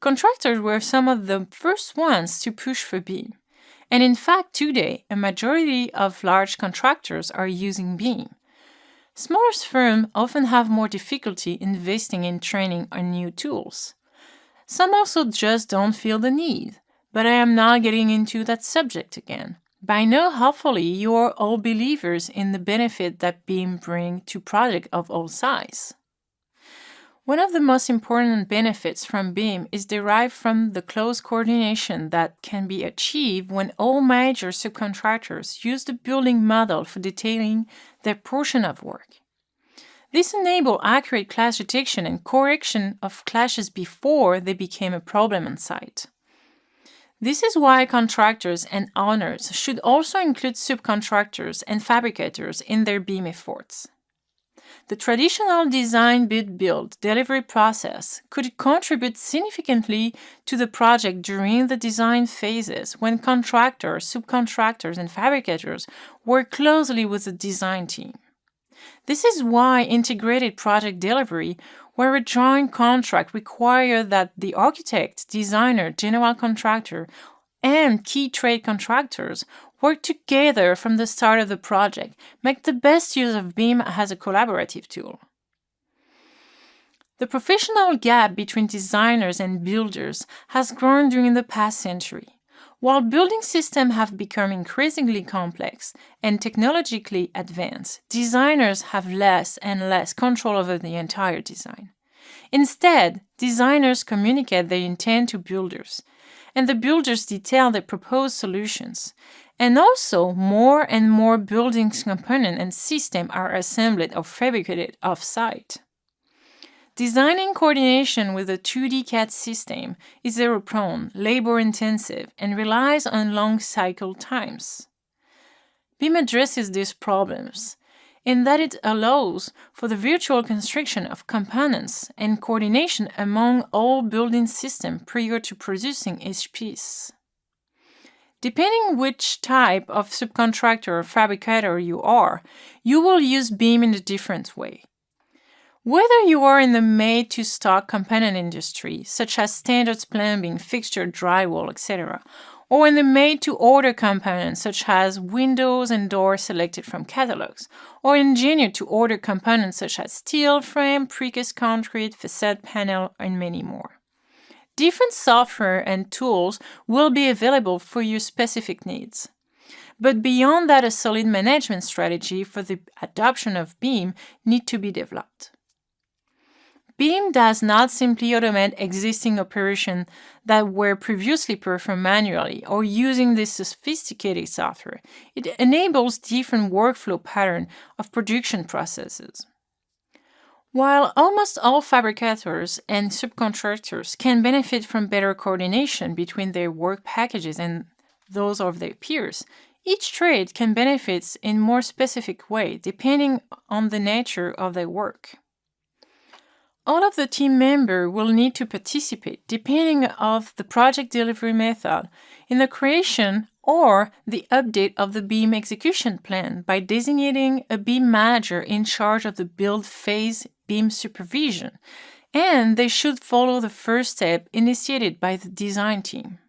Contractors were some of the first ones to push for BIM. And in fact, today, a majority of large contractors are using BIM. Smaller firms often have more difficulty investing in training on new tools. Some also just don't feel the need, but I am not getting into that subject again. By now, hopefully, you are all believers in the benefit that BIM brings to projects of all sizes. One of the most important benefits from BIM is derived from the close coordination that can be achieved when all major subcontractors use the building model for detailing their portion of work. This enables accurate clash detection and correction of clashes before they became a problem on site. This is why contractors and owners should also include subcontractors and fabricators in their BIM efforts. The traditional design bid build delivery process could contribute significantly to the project during the design phases when contractors, subcontractors, and fabricators work closely with the design team. This is why integrated project delivery, where a joint contract requires that the architect, designer, general contractor, and key trade contractors work together from the start of the project, make the best use of BIM as a collaborative tool. The professional gap between designers and builders has grown during the past century. While building systems have become increasingly complex and technologically advanced, designers have less and less control over the entire design. Instead, designers communicate their intent to builders, and the builders detail their proposed solutions. And also, more and more building components and systems are assembled or fabricated off-site. Designing coordination with a 2D CAD system is error-prone, labor-intensive, and relies on long cycle times. BIM addresses these problems in that it allows for the virtual construction of components and coordination among all building systems prior to producing each piece. Depending which type of subcontractor or fabricator you are, you will use BIM in a different way. Whether you are in the made-to-stock component industry, such as standards plumbing, fixture, drywall, etc., or in the made-to-order components, such as windows and doors selected from catalogs, or engineered-to-order components such as steel frame, precast concrete, facade panel, and many more. Different software and tools will be available for your specific needs. But beyond that, a solid management strategy for the adoption of BIM needs to be developed. BIM does not simply automate existing operations that were previously performed manually or using this sophisticated software. It enables different workflow patterns of production processes. While almost all fabricators and subcontractors can benefit from better coordination between their work packages and those of their peers, each trade can benefit in more specific way depending on the nature of their work. All of the team members will need to participate, depending on the project delivery method, in the creation or the update of the BIM execution plan by designating a BIM manager in charge of the build phase BIM supervision, and they should follow the first step initiated by the design team.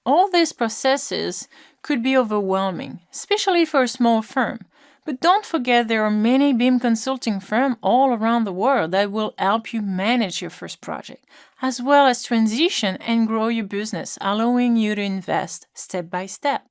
All these processes could be overwhelming, especially for a small firm. But don't forget there are many BIM consulting firms all around the world that will help you manage your first project, as well as transition and grow your business, allowing you to invest step by step.